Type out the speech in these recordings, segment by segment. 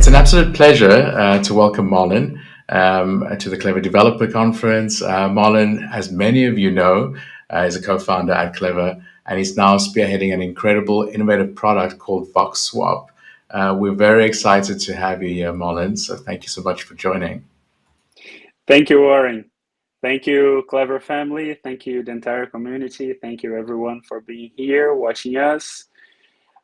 It's an absolute pleasure to welcome Marlon to the Clever Developer Conference. Marlon, as many of you know, is a co-founder at Clever, and he's now spearheading an incredible, innovative product called VoxSwap. We're very excited to have you here, Marlon, so thank you so much for joining. Thank you, Warren. Thank you, Clever family. Thank you, the entire community. Thank you, everyone, for being here, watching us.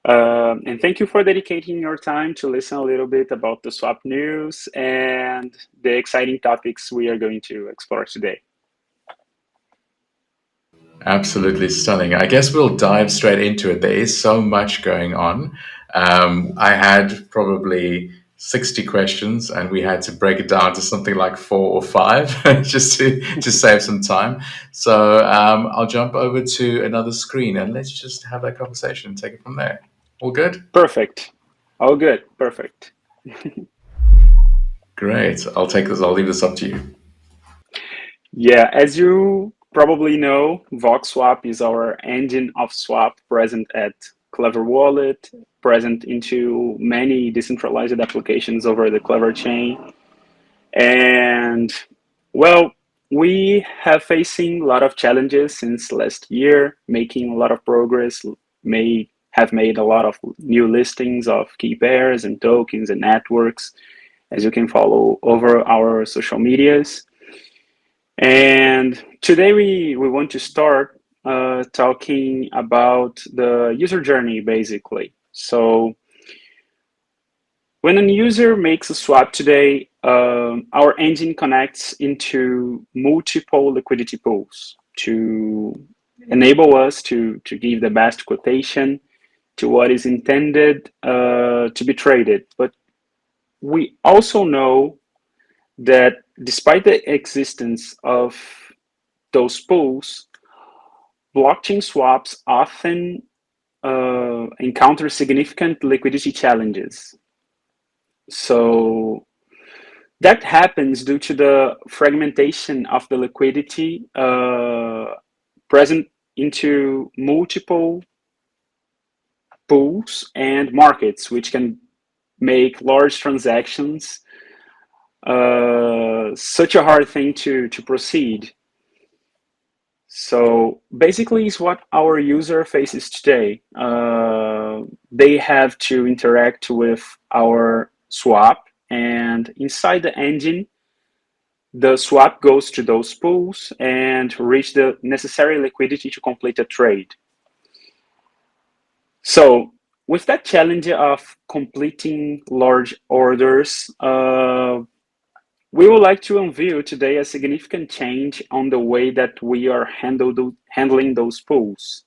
And thank you for dedicating your time to listen a little bit about the swap news and the exciting topics we are going to explore today. Absolutely stunning. I guess we'll dive straight into it. There is so much going on. I had probably 60 questions and we had to break it down to something like 4 or 5 just to save some time. So I'll jump over to another screen and let's just have that conversation and take it from there. All good? Perfect. All good. Perfect. Great. I'll leave this up to you. Yeah, as you probably know, VoxSwap is our engine of swap present at Clever Wallet, present into many decentralized applications over the Clever chain. And well, we have facing a lot of challenges since last year, making a lot of progress, have made a lot of new listings of key pairs and tokens and networks, as you can follow over our social medias. And today we want to start talking about the user journey, basically. So when a user makes a swap today, our engine connects into multiple liquidity pools to enable us to give the best quotation to what is intended to be traded. But we also know that despite the existence of those pools, blockchain swaps often encounter significant liquidity challenges. So that happens due to the fragmentation of the liquidity present into multiple pools and markets, which can make large transactions such a hard thing to proceed. So basically it's what our user faces today. They have to interact with our swap, and inside the engine, the swap goes to those pools and reach the necessary liquidity to complete a trade. So with that challenge of completing large orders, we would like to unveil today a significant change on the way that we are handling those pools.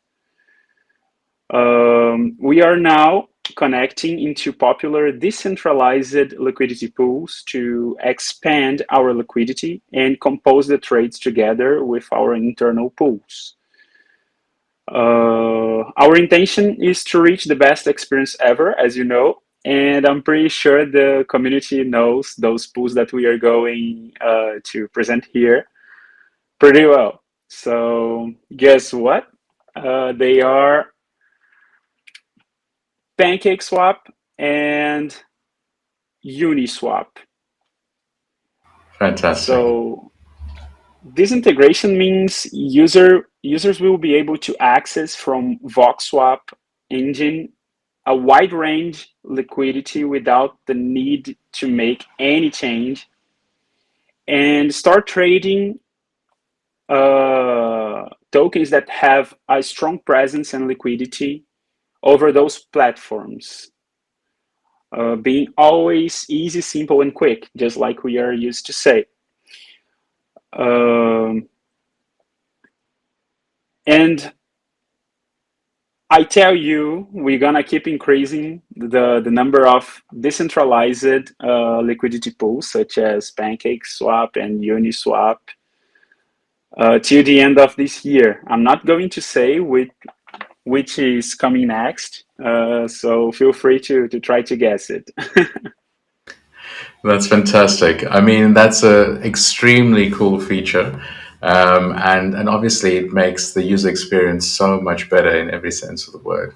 We are now connecting into popular decentralized liquidity pools to expand our liquidity and compose the trades together with our internal pools. Our intention is to reach the best experience ever, as you know, and I'm pretty sure the community knows those pools that we are going to present here pretty well. So guess what? They are PancakeSwap and Uniswap. Fantastic. So this integration means users will be able to access from VoxSwap engine a wide range liquidity without the need to make any change and start trading tokens that have a strong presence and liquidity over those platforms, being always easy, simple, and quick, just like we are used to say. And I tell you, we're gonna keep increasing the number of decentralized liquidity pools, such as PancakeSwap and Uniswap, till the end of this year. I'm not going to say which is coming next, so feel free to try to guess it. That's fantastic. I mean, that's an extremely cool feature. And obviously, it makes the user experience so much better in every sense of the word.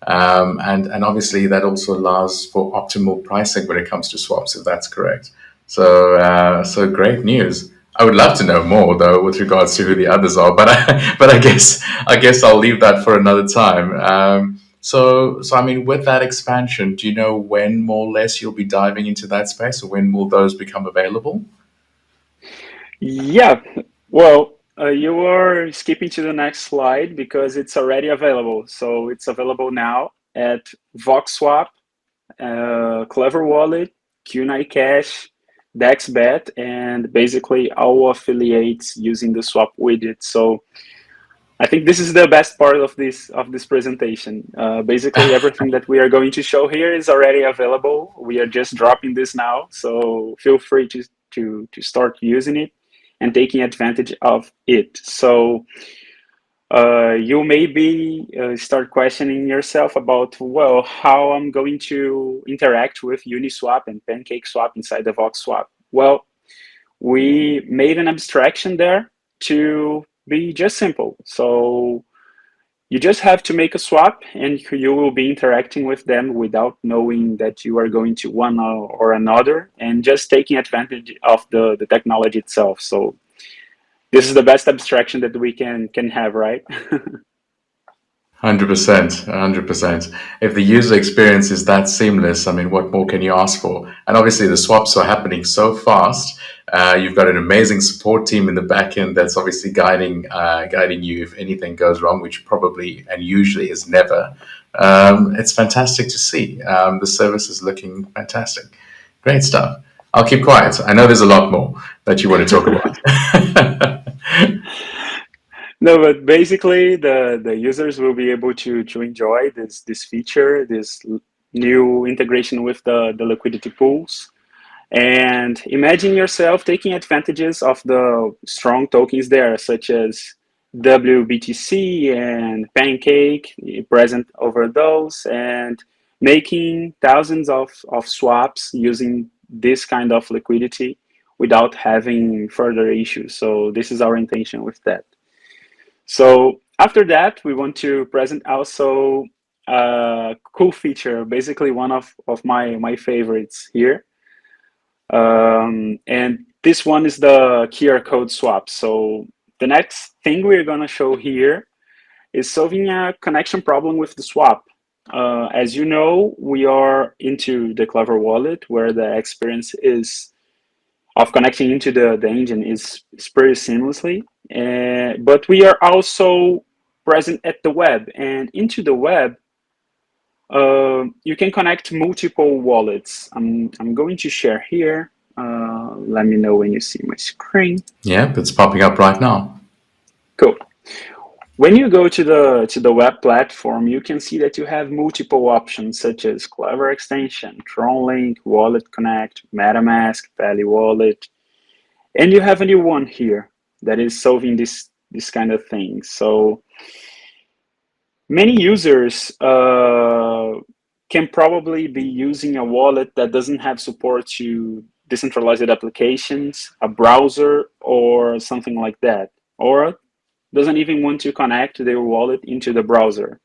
And obviously that also allows for optimal pricing when it comes to swaps, if that's correct. So great news. I would love to know more though with regards to who the others are, but I guess I'll leave that for another time. So I mean, with that expansion, do you know when more or less you'll be diving into that space, or when will those become available? Yeah, well, you are skipping to the next slide because it's already available. So it's available now at VoxSwap, Clever Wallet, Q9 Cash, DexBet, and basically all affiliates using the swap widget. So I think this is the best part of this presentation. Basically, everything that we are going to show here is already available. We are just dropping this now, so feel free to start using it and taking advantage of it. So you maybe start questioning yourself about, well, how I'm going to interact with Uniswap and PancakeSwap inside the VoxSwap. Well, we made an abstraction there to be just simple. So you just have to make a swap and you will be interacting with them without knowing that you are going to one or another and just taking advantage of the technology itself. So this is the best abstraction that we can have, right? 100%, 100%. If the user experience is that seamless, I mean, what more can you ask for? And obviously, the swaps are happening so fast. You've got an amazing support team in the back end that's obviously guiding you if anything goes wrong, which probably and usually is never. It's fantastic to see. The service is looking fantastic. Great stuff. I'll keep quiet. I know there's a lot more that you want to talk about. No, but basically the users will be able to enjoy this feature, this new integration with the liquidity pools. And imagine yourself taking advantages of the strong tokens there, such as WBTC and Pancake present over those, and making thousands of swaps using this kind of liquidity without having further issues. So this is our intention with that. So after that, we want to present also a cool feature, basically one of my favorites here. And this one is the QR code swap. So the next thing we're going to show here is solving a connection problem with the swap. As you know, we are into the Clever Wallet, where the experience is of connecting into the engine is pretty seamlessly. But we are also present at the web, and into the web, you can connect multiple wallets. I'm going to share here. Let me know when you see my screen. Yep, it's popping up right now. Cool. When you go to the web platform, you can see that you have multiple options such as Clever Extension, TronLink, Wallet Connect, MetaMask, Pally Wallet, and you have a new one here that is solving this kind of thing. So many users can probably be using a wallet that doesn't have support to decentralized applications, a browser, or something like that, or doesn't even want to connect their wallet into the browser.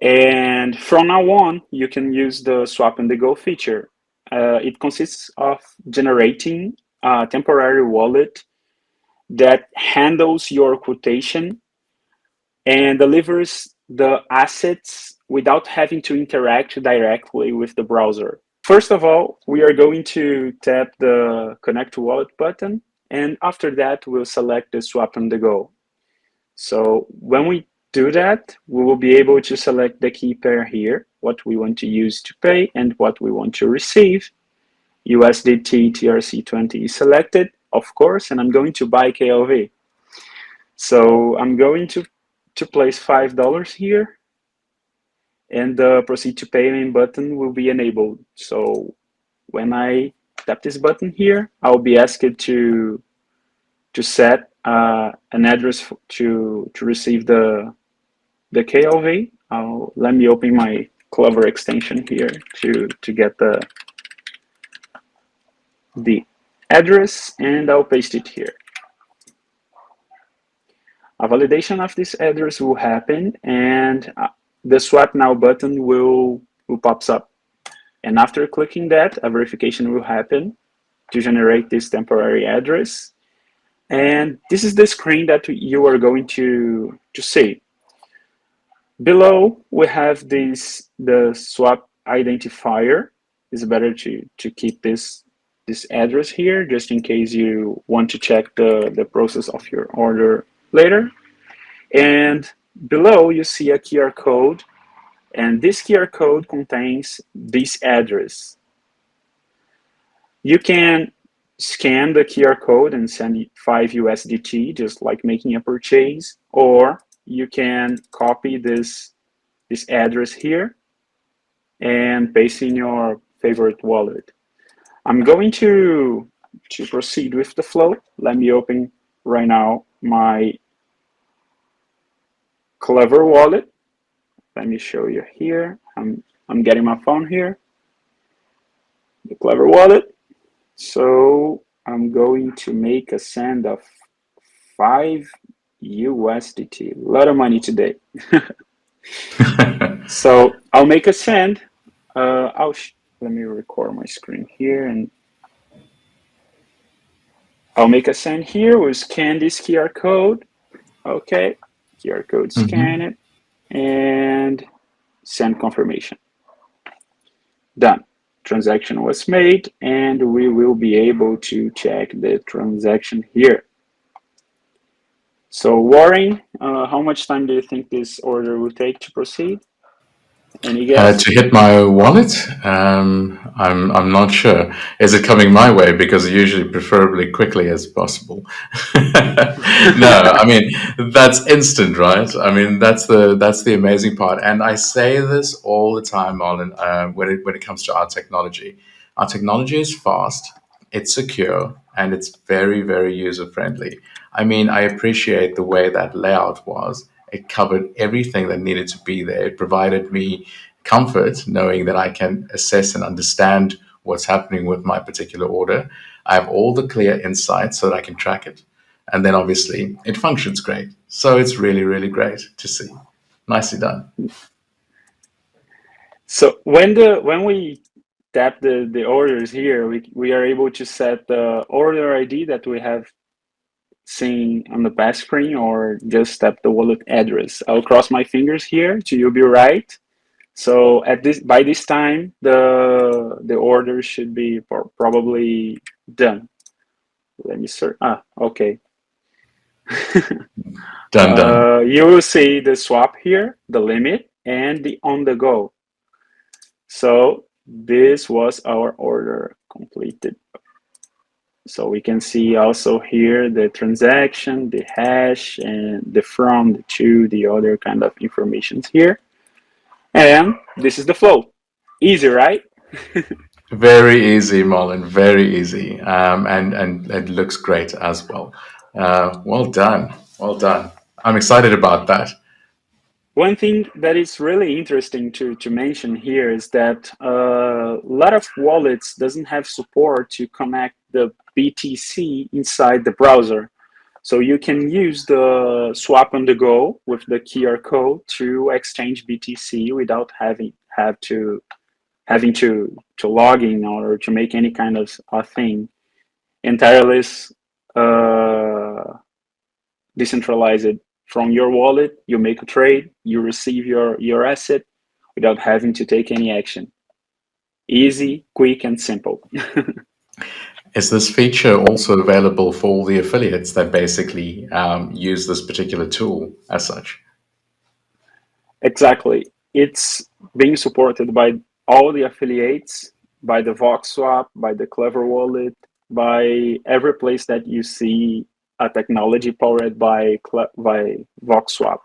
And from now on, you can use the Swap and the Go feature. It consists of generating a temporary wallet that handles your quotation and delivers the assets without having to interact directly with the browser. First of all, we are going to tap the Connect to Wallet button, and after that, we'll select the Swap and the Go. So when we do that, we will be able to select the key pair here, what we want to use to pay and what we want to receive. USDT TRC20 is selected, of course, and I'm going to buy KLV. So I'm going to place $5 here, and the proceed to payment button will be enabled. So when I tap this button here, I'll be asked to set an address to receive the KLV. Let me open my Clever extension here to get the address, and I'll paste it here. A validation of this address will happen, and the swap now button will pops up. And after clicking that, a verification will happen to generate this temporary address. And this is the screen that you are going to see. Below, we have the swap identifier. It's better to keep this address here just in case you want to check the process of your order later. And below, you see a QR code, and this QR code contains this address. You can scan the QR code and send 5 USDT, just like making a purchase, or you can copy this address here and paste in your favorite wallet. I'm going to proceed with the flow. Let me open right now my Clever wallet. Let me show you here. I'm getting my phone here, the Clever wallet. So I'm going to make a send of 5 USDT. A lot of money today. So I'll make a send. Let me record my screen here, and I'll make a send here. We'll scan this QR code. Okay, QR code, scan it, and send confirmation. Done. Transaction was made, and we will be able to check the transaction here. So Warren, how much time do you think this order will take to proceed? Any guess? To hit my wallet, I'm not sure. Is it coming my way? Because usually, preferably quickly as possible. No, I mean that's instant, right? I mean that's the amazing part, and I say this all the time, Marlon. When it comes to our technology is fast, it's secure, and it's very very user friendly. I mean, I appreciate the way that layout was. It covered everything that needed to be there. It provided me comfort knowing that I can assess and understand what's happening with my particular order. I have all the clear insights so that I can track it. And then obviously it functions great. So it's really, really great to see. Nicely done. So when we tap the orders here, we are able to set the order ID that we have seen on the past screen, or just tap the wallet address. I'll cross my fingers here to you be right. So by this time, the order should be probably done. Let me search. Okay. Done. You will see the swap here, the limit, and the on the go. So this was our order completed. So we can see also here the transaction, the hash, and the from, the to, the other kind of informations here. And this is the flow. Easy, right? Very easy, Marlon. Very easy. And it looks great as well. Well done. Well done. I'm excited about that. One thing that is really interesting to mention here is that a lot of wallets doesn't have support to connect the BTC inside the browser. So you can use the swap on the go with the QR code to exchange BTC without having to log in or to make any kind of thing. Entirely decentralized from your wallet. You make a trade, you receive your asset without having to take any action. Easy, quick, and simple. Is this feature also available for all the affiliates that basically use this particular tool as such? Exactly. It's being supported by all the affiliates, by the VoxSwap, by the Clever Wallet, by every place that you see a technology powered by VoxSwap.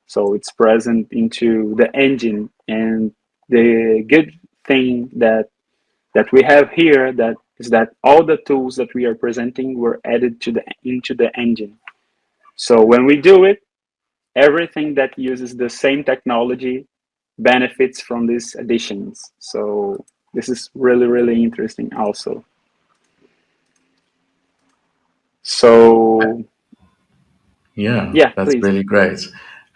So it's present into the engine. And the good thing that we have here that is that all the tools that we are presenting were added into the engine. So when we do it, everything that uses the same technology benefits from these additions. So this is really, really interesting also. So Yeah, yeah, that's please. really great.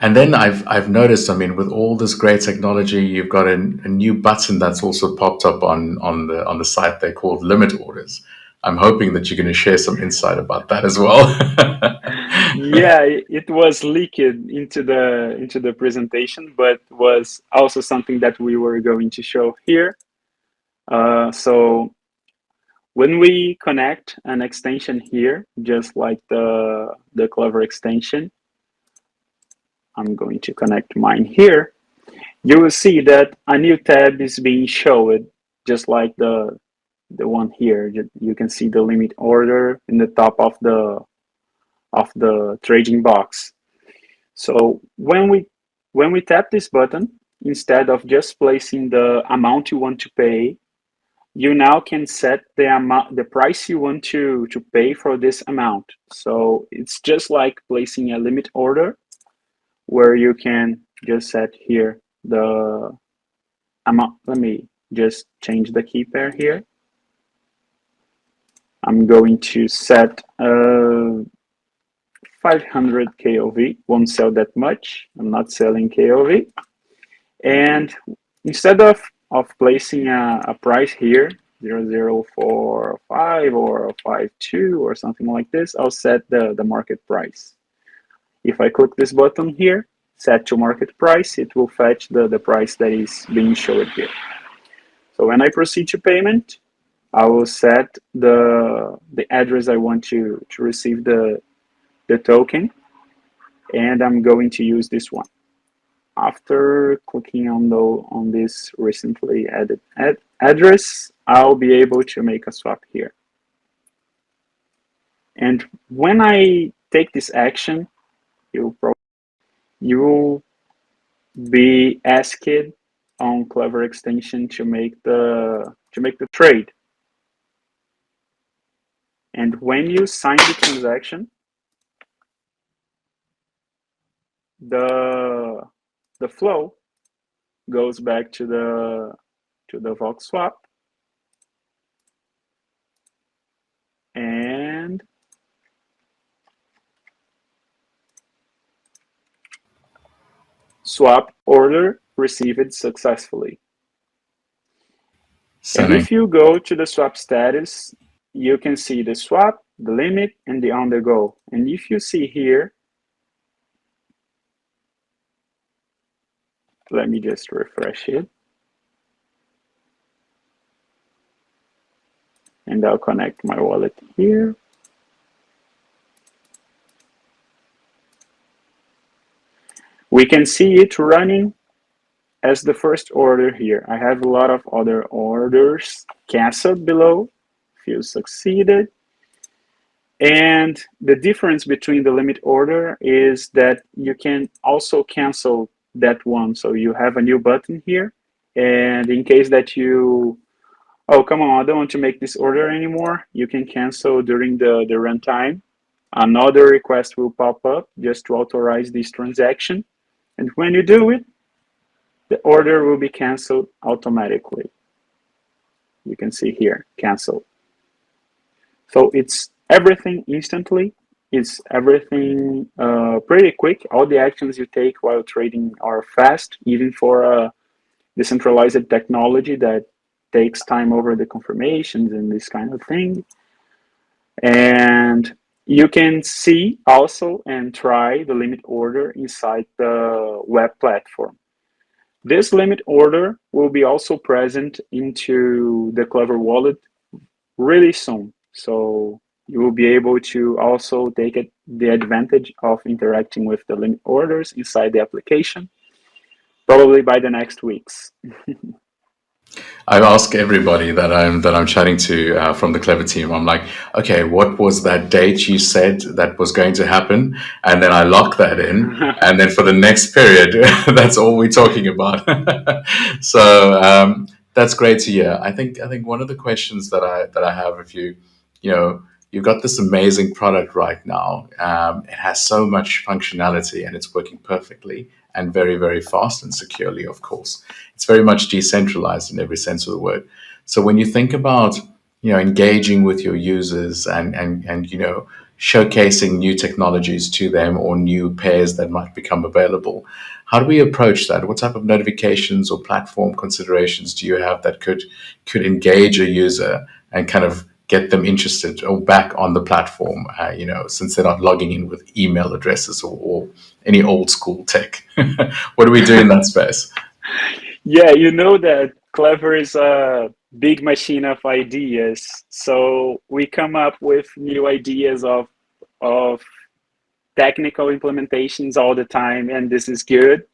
And then I've noticed, I mean, with all this great technology, you've got a new button that's also popped up on the site there called limit orders. I'm hoping that you're going to share some insight about that as well. Yeah, it was leaked into the presentation, but was also something that we were going to show here. So when we connect an extension here, just like the Clever extension, I'm going to connect mine here. You will see that a new tab is being shown, just like the one here. You can see the limit order in the top of the trading box. So when we tap this button, instead of just placing the amount you want to pay, you now can set the amount, the price you want to pay for this amount. So it's just like placing a limit order where you can just set here the amount. Let me just change the key pair here. I'm going to set 500 KOV. Won't sell that much. I'm not selling KOV. And instead of placing a price here, 0045 or 52 or something like this, I'll set the market price. If I click this button here, set to market price, it will fetch the price that is being shown here. So when I proceed to payment, I will set the address I want to receive the token, and I'm going to use this one. After clicking on this recently added address, I'll be able to make a swap here. And when I take this action, you'll be asked on Clever extension to make the trade. And when you sign the transaction, the flow goes back to the Vox swap, and swap order received successfully. And Stunning. if you go to the swap status, you can see the swap, the limit, and the on the go. And if you see here, let me just refresh it. And I'll connect my wallet here. We can see it running as the first order here. I have a lot of other orders canceled below. Few succeeded. And the difference between the limit order is that you can also cancel that one. So you have a new button here. And in case that you, oh, come on, I don't want to make this order anymore, you can cancel during the runtime. Another request will pop up just to authorize this transaction. And when you do it, the order will be canceled automatically. You can see here, cancel. So it's everything instantly. It's everything pretty quick. All the actions you take while trading are fast, even for a decentralized technology that takes time over the confirmations and this kind of thing. And you can see also and try the limit order inside the web platform. This limit order will be also present into the Clever wallet really soon. So you will be able to also take the advantage of interacting with the limit orders inside the application, probably by the next weeks. I ask everybody that I'm chatting to from the Clever team. I'm like, okay, what was that date you said that was going to happen? And then I lock that in, and then for the next period, that's all we're talking about. So that's great to hear. I think one of the questions that I have, if you know, you've got this amazing product right now. It has so much functionality, and it's working perfectly and very, very fast and securely, of course. It's very much decentralized in every sense of the word. So when you think about, engaging with your users and showcasing new technologies to them or new pairs that might become available. How do we approach that? What type of notifications or platform considerations do you have that could engage a user and kind of get them interested or back on the platform? Since they're not logging in with email addresses or any old school tech. What do we do in that space? Yeah, you know that Clever is a big machine of ideas. So we come up with new ideas of technical implementations all the time, and this is good.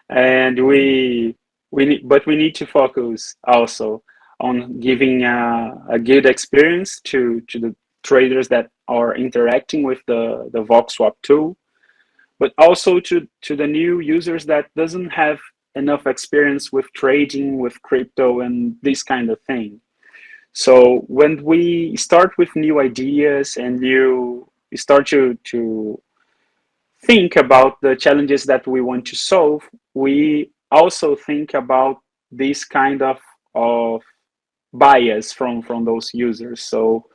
And but we need to focus also on giving a good experience to the traders that are interacting with the VoxSwap tool, but also to the new users that doesn't have enough experience with trading with crypto and this kind of thing. So when we start with new ideas and new we start to think about the challenges that we want to solve, we also think about this kind of bias from those users. So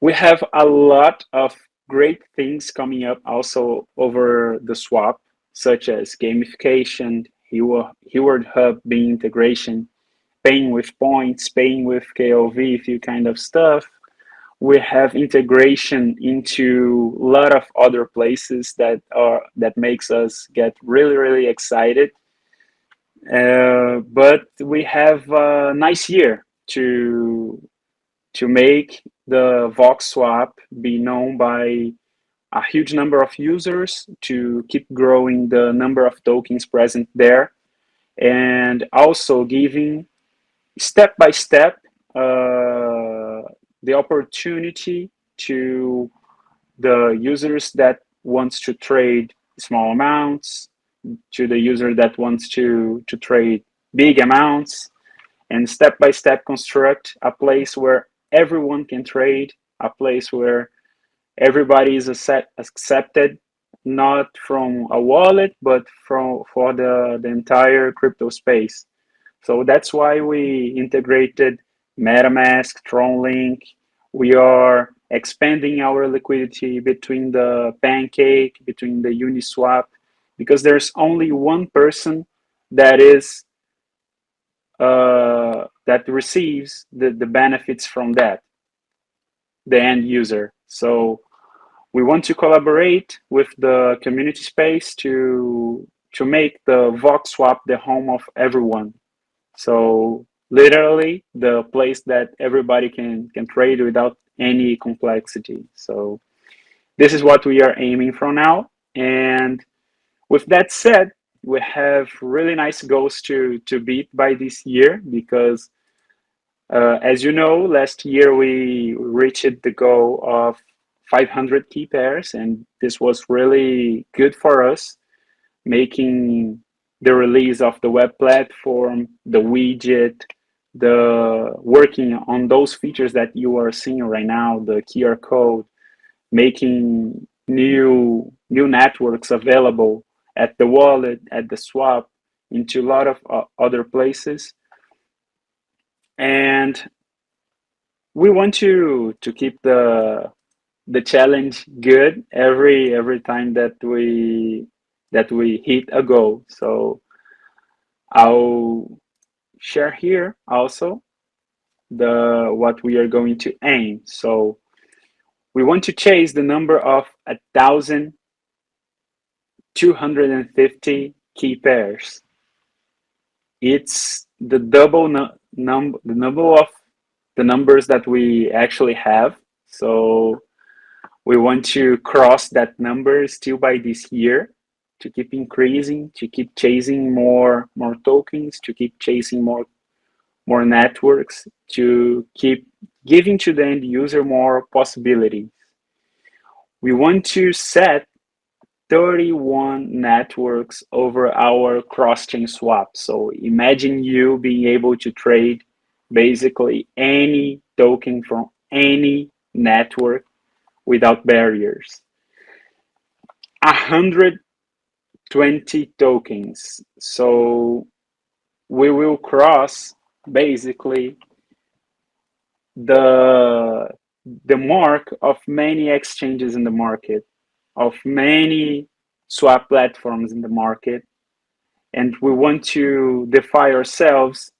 we have a lot of great things coming up also over the swap, such as gamification, Reward Hub being integration, paying with points, paying with KOV, a few kind of stuff. We have integration into a lot of other places that makes us get really excited. But we have a nice year to make the Vox swap be known by a huge number of users, to keep growing the number of tokens present there, and also giving step by step the opportunity to the users that wants to trade small amounts, to the user that wants to trade big amounts, and step by step construct a place where everyone can trade, a place where everybody is accepted, not from a wallet, but for the entire crypto space. So that's why we integrated MetaMask, TronLink. We are expanding our liquidity between the Pancake, between the Uniswap, because there's only one person that is that receives the benefits from that, the end user. So we want to collaborate with the community space to make the Vox swap the home of everyone. So literally the place that everybody can trade without any complexity. So this is what we are aiming for now. And with that said, we have really nice goals to beat by this year, because as you know, last year we reached the goal of 500 key pairs, and this was really good for us, making the release of the web platform, the widget, the working on those features that you are seeing right now, the QR code, making new networks available at the wallet, at the swap, into a lot of other places. And we want to keep the challenge good every time that we hit a goal. So I'll share here also the what we are going to aim. So we want to chase the number of 1,250 key pairs. It's the the number of the numbers that we actually have. So we want to cross that number still by this year, to keep increasing, to keep chasing more tokens, to keep chasing more networks, to keep giving to the end user more possibilities. We want to set 31 networks over our cross-chain swap. So imagine you being able to trade basically any token from any network without barriers. 120 tokens. So we will cross basically the the mark of many exchanges in the market, of many swap platforms in the market, and we want to defy ourselves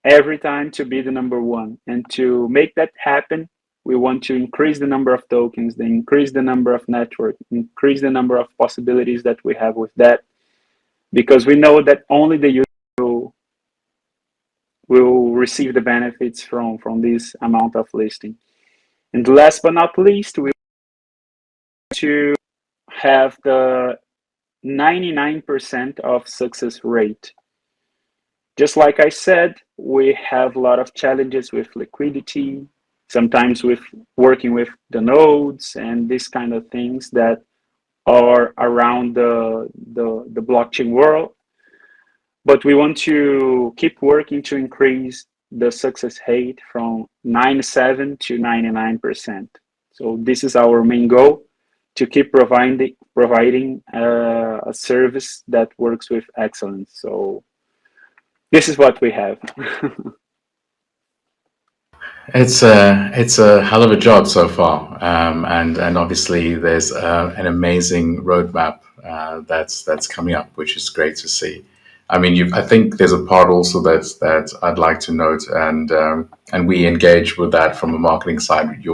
every time to be the number one. And to make that happen, we want to increase the number of tokens, then increase the number of network, increase the number of possibilities that we have with that, because we know that only the user will receive the benefits from this amount of listing. And last but not least, we want to have the 99% of success rate. Just like I said, we have a lot of challenges with liquidity, sometimes with working with the nodes and these kind of things that are around the blockchain world. But we want to keep working to increase the success rate from 97 to 99%. So this is our main goal, to keep providing a service that works with excellence. So this is what we have. It's a hell of a job so far, and obviously there's an amazing roadmap that's coming up, which is great to see. I mean, I think there's a part also that I'd like to note, and we engage with that from a marketing side.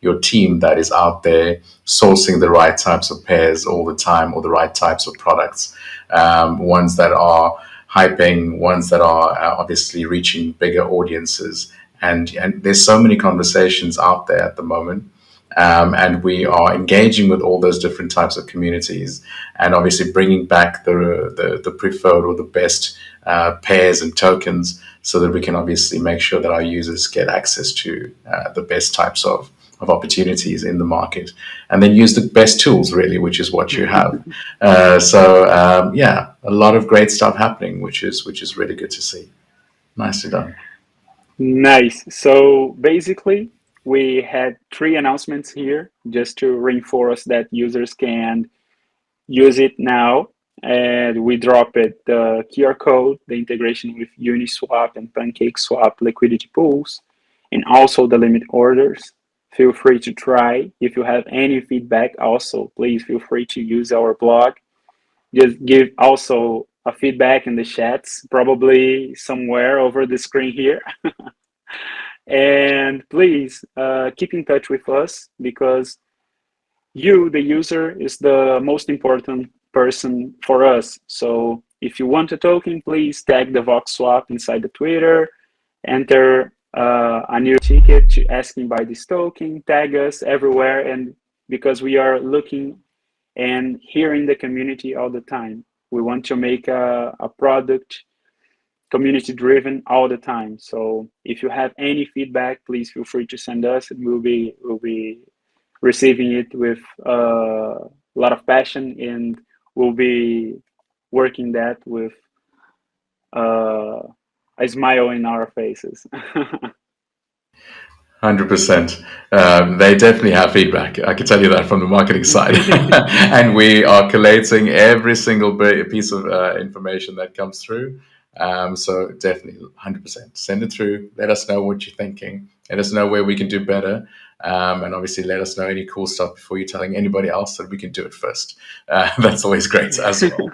Your team that is out there sourcing the right types of pairs all the time, or the right types of products, ones that are hyping, ones that are obviously reaching bigger audiences, and there's so many conversations out there at the moment, and we are engaging with all those different types of communities, and obviously bringing back the preferred or the best pairs and tokens, so that we can obviously make sure that our users get access to the best types of opportunities in the market, and then use the best tools, really, which is what you have. Yeah, a lot of great stuff happening, which is really good to see. Nicely done. Nice. So basically, we had three announcements here just to reinforce that users can use it now. And we dropped the QR code, the integration with Uniswap and PancakeSwap liquidity pools, and also the limit orders. Feel free to try. If you have any feedback, also please feel free to use our blog. Just give also a feedback in the chats, probably somewhere over the screen here. And please keep in touch with us, because you, the user, is the most important person for us. So if you want a token, please tag the VoxSwap inside the Twitter, enter a new ticket to asking by this token, tag us everywhere, and because we are looking and hearing the community all the time. We want to make a product community driven all the time. So if you have any feedback, please feel free to send us, and we'll be receiving it with a lot of passion, and we'll be working that with a smile in our faces. 100%. They definitely have feedback. I can tell you that from the marketing side. And we are collating every single piece of information that comes through. So definitely 100%. Send it through. Let us know what you're thinking. Let us know where we can do better. And obviously let us know any cool stuff before you're telling anybody else, that we can do it first. That's always great as well.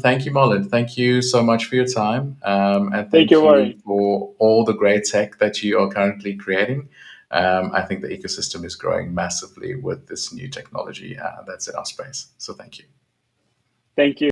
Thank you, Molly. Thank you so much for your time. And Thank you, thank you Warren. for all the great tech that you are currently creating. I think the ecosystem is growing massively with this new technology that's in our space. So thank you. Thank you.